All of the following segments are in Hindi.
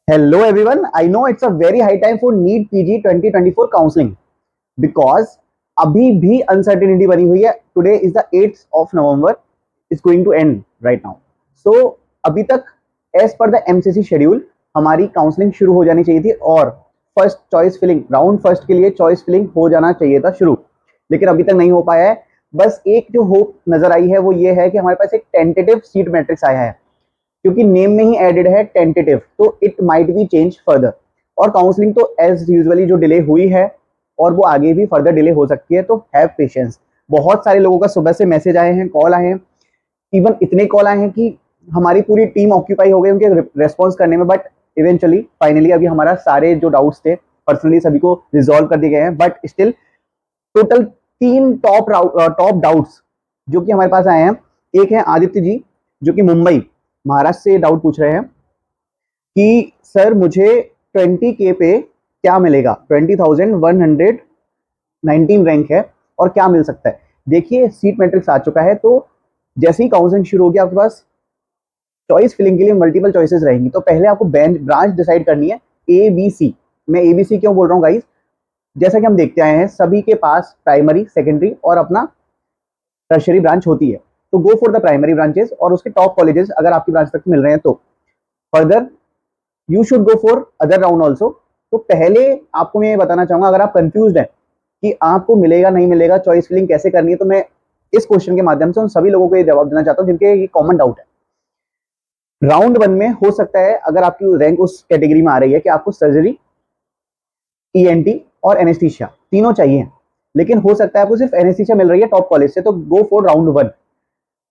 Hello everyone, I know it's a very high time for NEET PG 2024 counseling because अभी भी uncertainty बनी हुई है. Today is the 8th of November. It's going to end right now. So अभी तक as per the MCC schedule हमारी काउंसलिंग शुरू हो जानी चाहिए थी और first choice filling round first के लिए चॉइस फिलिंग हो जाना चाहिए था शुरू, लेकिन अभी तक नहीं हो पाया है. बस एक जो होप नजर आई है वो ये है कि हमारे पास एक टेंटेटिव सीट मैट्रिक्स आया है, क्योंकि नेम में ही एडेड है टेंटेटिव, तो it might be change further. और काउंसलिंग तो एज यूजुअली जो डिले हुई है और वो आगे भी फर्दर डिले हो सकती है, तो हैव पेशेंस. बहुत सारे लोगों का सुबह से मैसेज आए हैं, कॉल आए हैं, इवन इतने कॉल आए हैं कि हमारी पूरी टीम ऑक्यूपाई हो गई उनके रेस्पॉन्स करने में. बट इवेंचुअली फाइनली अभी हमारा सारे जो डाउट्स थे पर्सनली सभी को रिजॉल्व कर दिए गए हैं. But still total 3 top doubts जो कि हमारे पास आए हैं. एक है आदित्य जी जो कि मुंबई महाराष्ट्र से डाउट पूछ रहे हैं कि सर मुझे 20K पे क्या मिलेगा, 20,119 रैंक है और क्या मिल सकता है. देखिए सीट मैट्रिक्स आ चुका है, तो जैसे ही काउंसलिंग शुरू होगी आपके पास चॉइस फिलिंग के लिए मल्टीपल चॉइसेस रहेंगी. तो पहले आपको ब्रांच डिसाइड करनी है ABC. मैं ABC क्यों बोल रहा हूँ गाइस, जैसा कि हम देखते आए हैं सभी के पास प्राइमरी, सेकेंडरी और अपना टर्शियरी ब्रांच होती है. तो go for the primary branches और उसके टॉप कॉलेजेस अगर आपकी ब्रांच तक मिल रहे हैं तो further you should go for other round also. तो पहले आपको मैं ये बताना चाहूंगा, अगर आप कंफ्यूज हैं कि आपको मिलेगा नहीं मिलेगा, चॉइस फिलिंग कैसे करनी है, तो मैं इस क्वेश्चन के माध्यम से उन सभी लोगों को ये जवाब देना चाहता हूँ जिनके ये कॉमन डाउट है. राउंड 1 में हो सकता है अगर आपकी रैंक उस कैटेगरी में आ रही है कि आपको सर्जरी, ENT और एनेस्थीसिया तीनों चाहिए, लेकिन हो सकता है आपको सिर्फ एनेस्थीसिया मिल रही है टॉप कॉलेज से, तो go for round 1.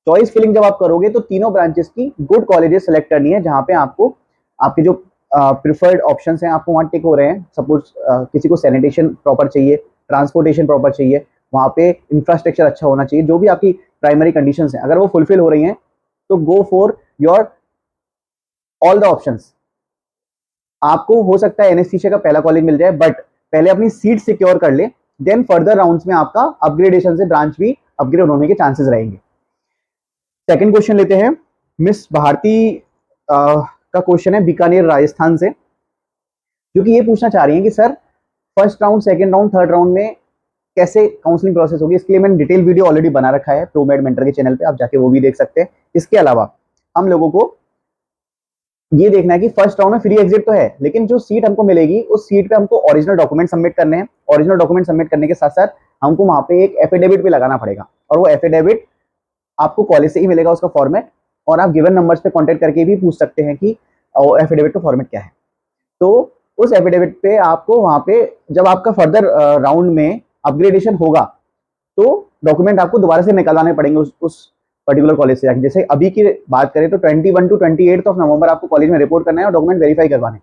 Choice filling जब आप करोगे तो तीनों ब्रांचेस की गुड कॉलेजेस सेलेक्ट करनी है जहां पे आपको आपके जो प्रिफर्ड ऑप्शंस हैं आपको वहां टिक हो रहे हैं. सपोज किसी को सैनिटेशन प्रॉपर चाहिए, ट्रांसपोर्टेशन प्रॉपर चाहिए, वहां पे इंफ्रास्ट्रक्चर अच्छा होना चाहिए, जो भी आपकी प्राइमरी कंडीशंस हैं अगर वो फुलफिल हो रही हैं तो go for your all the options. आपको हो सकता है एनेस्थीसिया का पहला कॉलेज मिल जाए, बट पहले अपनी सीट सिक्योर कर ले, देन फर्दर राउंड्स में आपका अपग्रेडेशन से ब्रांच भी अपग्रेड होने के चांसेस रहेंगे. सेकंड क्वेश्चन लेते हैं. मिस भारती का क्वेश्चन है बीकानेर राजस्थान से, जो कि ये पूछना चाह रही हैं कि sir first round, second round, third round में कैसे काउंसलिंग प्रोसेस होगी. इसके लिए मैंने डिटेल वीडियो ऑलरेडी बना रखा है प्रोमेड मेंटर के चैनल पे, आप जाके वो भी देख सकते हैं. इसके अलावा हम लोगों को ये देखना है कि फर्स्ट राउंड में फ्री एग्जिट तो है, लेकिन जो सीट हमको मिलेगी उस सीट पे हमको ओरिजिनल डॉक्यूमेंट सबमिट करने हैं. ओरिजिनल डॉक्यूमेंट सबमिट करने के साथ साथ हमको वहां पे एक एफिडेविट भी लगाना पड़ेगा, और वो एफिडेविट आपको कॉलेज से ही मिलेगा उसका फॉर्मेट, और आप गिवन नंबर्स पे कांटेक्ट करके भी पूछ सकते हैं कि एफिडेविट का फॉर्मेट क्या है. तो उस एफिडेविट पे आपको वहां पे जब आपका फर्दर राउंड में अपग्रेडेशन होगा तो डॉक्यूमेंट आपको दोबारा से निकालने पड़ेंगे उस पर्टिकुलर कॉलेज से जाके. जैसे अभी की बात करें तो 21 to 28 ऑफ नवंबर आपको कॉलेज में रिपोर्ट करना है और डॉक्यूमेंट वेरीफाई करवाने.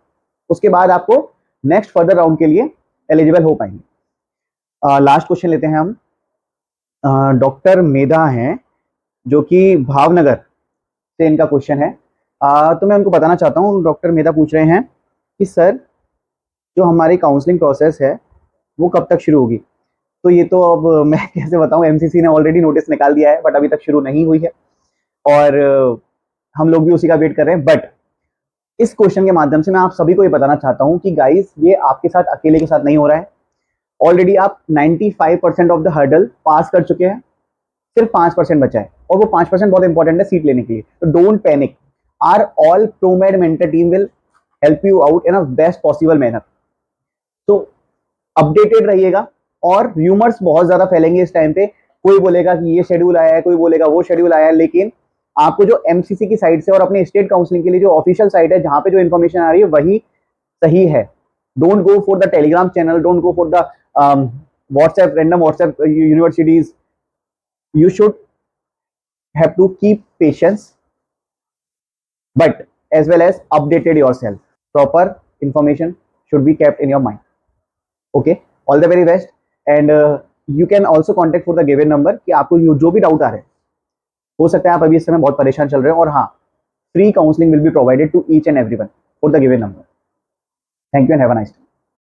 उसके बाद आपको नेक्स्ट फर्दर राउंड के लिए एलिजिबल हो पाएंगे. लास्ट क्वेश्चन लेते हैं हम. डॉक्टर मेधा हैं जो कि भावनगर से इनका क्वेश्चन है. तो मैं उनको बताना चाहता हूँ. डॉक्टर मेधा पूछ रहे हैं कि सर जो हमारी काउंसलिंग प्रोसेस है वो कब तक शुरू होगी. तो ये तो अब मैं कैसे बताऊं, MCC ने ऑलरेडी नोटिस निकाल दिया है बट अभी तक शुरू नहीं हुई है और हम लोग भी उसी का वेट कर रहे हैं. बट इस क्वेश्चन के माध्यम से मैं आप सभी को ये बताना चाहता हूं कि गाइस ये आपके साथ अकेले के साथ नहीं हो रहा है. ऑलरेडी आप 95% ऑफ द हर्डल पास कर चुके हैं, सिर्फ 5% बचा है, और वो 5% बहुत इंपॉर्टेंट है सीट लेने के लिए. तो don't panic, our all Promed mentor team will help you out in a best possible manner. तो अपडेटेड रहिएगा. और र्यूमर्स बहुत ज्यादा फैलेंगे इस टाइम पे, कोई बोलेगा कि ये शेड्यूल आया है, कोई बोलेगा वो शेड्यूल आया है, लेकिन आपको जो MCC की साइड से और अपने स्टेट काउंसलिंग के लिए जो ऑफिशियल साइट है जहां पे जो इन्फॉर्मेशन आ रही है वही सही है. Don't go for the Telegram channel, don't go for the WhatsApp, random WhatsApp universities. You should have to keep patience, but as well as updated yourself. Proper information should be kept in your mind. Okay, all the very best, and you can also contact for the given number कि आपको जो भी डाउट आ रहे हैं. हो सकता है आप अभी इस समय बहुत परेशान चल रहे हो, और हाँ, free counselling will be provided to each and everyone for the given number. Thank you and have a nice day.